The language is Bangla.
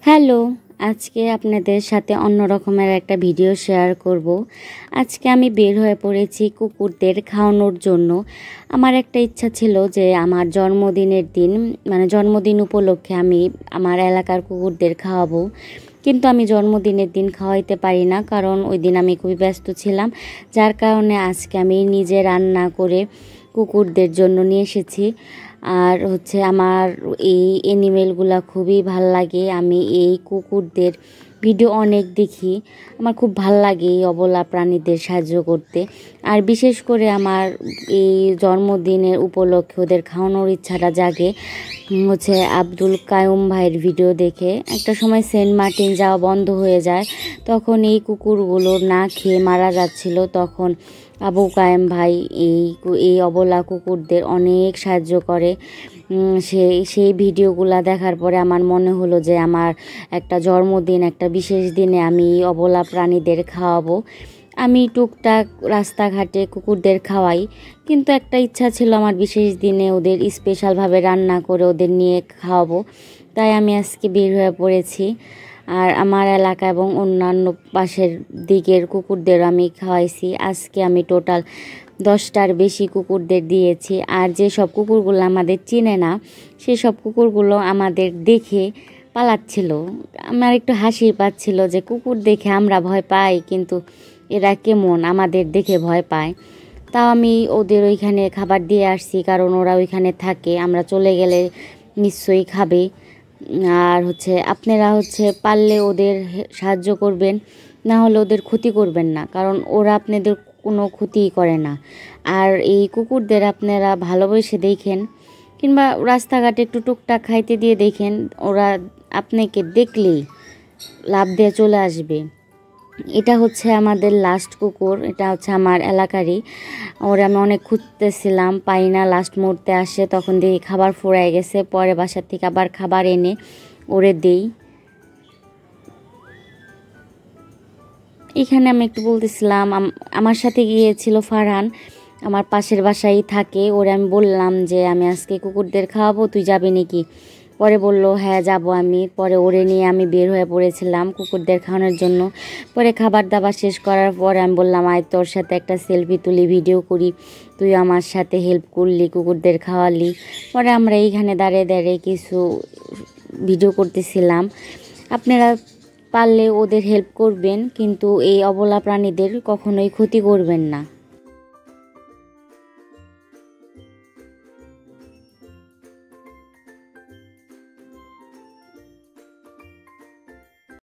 হ্যালো, আজকে আপনাদের সাথে অন্য রকমের একটা ভিডিও শেয়ার করব। আজকে আমি বের হয়ে পড়েছি কুকুরদের খাওয়ানোর জন্য। আমার একটা ইচ্ছা ছিল যে আমার জন্মদিনের দিন জন্মদিন উপলক্ষে আমি আমার এলাকার কুকুরদের খাওয়াবো, কিন্তু আমি জন্মদিনের দিন খাওয়াইতে পারি না, কারণ ওই দিন আমি খুবই ব্যস্ত ছিলাম। যার কারণে আজকে আমি নিজে রান্না করে কুকুরদের জন্য নিয়ে এসেছি। আর আমার এই অ্যানিমেলগুলা খুবই ভাল লাগে। আমি এই কুকুরদের ভিডিও অনেক দেখি, আমার খুব ভাল লাগে এই অবলা প্রাণীদের সাহায্য করতে। আর বিশেষ করে আমার এই জন্মদিনের উপলক্ষে ওদের খাওয়ানোর ইচ্ছাটা জাগে আব্দুল কায়ুম ভাইয়ের ভিডিও দেখে। একটা সময় সেন্ট মার্টিন যাওয়া বন্ধ হয়ে যায়, তখন এই কুকুরগুলো না খেয়ে মারা যাচ্ছিল। তখন আবু কায়েম ভাই এই অবলা কুকুরদের অনেক সাহায্য করে। সেই ভিডিওগুলো দেখার পরে আমার মনে হলো যে আমার একটা জন্মদিন, একটা বিশেষ দিনে আমি অবলা প্রাণীদের খাওয়াবো। আমি টুকটাক রাস্তাঘাটে কুকুরদের খাওয়াই, কিন্তু একটা ইচ্ছা ছিল আমার বিশেষ দিনে ওদের স্পেশালভাবে রান্না করে ওদের নিয়ে খাওয়াবো। তাই আমি আজকে বের হয়ে পড়েছি। আর আমার এলাকা এবং অন্যান্য পাশের দিকের কুকুরদের আমি খাওয়াইছি। আজকে আমি টোটাল 10টার বেশি কুকুরদের দিয়েছি। আর যেসব কুকুরগুলো আমাদের চিনে না, সেসব কুকুরগুলো আমাদের দেখে পালাচ্ছিল। আমার একটু হাসি পাচ্ছিল যে কুকুর দেখে আমরা ভয় পাই, কিন্তু এরা কেমন আমাদের দেখে ভয় পায়। তাও আমি ওদের ওইখানে খাবার দিয়ে আসছি, কারণ ওরা ওইখানে থাকে, আমরা চলে গেলে নিশ্চয়ই খাবে। আর আপনারা পারলে ওদের সাহায্য করবেন, না হলে ওদের ক্ষতি করবেন না, কারণ ওরা আপনাদের কোনো ক্ষতিই করে না। আর এই কুকুরদের আপনারা ভালোবেসে দেখেন, কিংবা রাস্তাঘাটে একটু টুকটাক খাইতে দিয়ে দেখেন, ওরা আপনাকে দেখলেই লাফ দিয়ে চলে আসবে। এটা আমাদের লাস্ট কুকুর, এটা আমার এলাকারই। ওরা আমি অনেক খুঁজতেছিলাম, পাই না। লাস্ট মুহূর্তে আসে, তখন দেখি খাবার ফুরায় গেছে। পরে বাসার থেকে আবার খাবার এনে ওরে দেই। এখানে আমি একটু বলতেছিলাম, আমার সাথে গিয়েছিল ফারহান, আমার পাশের বাসায় থাকে। ওরে আমি বললাম যে আমি আজকে কুকুরদের খাওয়াবো, তুই যাবি নাকি? পরে বলল হ্যাঁ যাব আমি। পরে ওরে নিয়ে আমি বের হয়ে পড়েছিলাম কুকুরদের খাওয়ানোর জন্য। পরে খাবার দাবার শেষ করার পরে আমি বললাম, আয় তোর সাথে একটা সেলফি তুলি, ভিডিও করি। তুই আমার সাথে হেল্প করলি, কুকুরদের খাওয়ালি। পরে আমরা এইখানে দাঁড়িয়ে দাঁড়িয়ে কিছু ভিডিও করতেছিলাম। আপনারা পারলে ওদের হেল্প করবেন, কিন্তু এই অবলা প্রাণীদের কখনোই ক্ষতি করবেন না।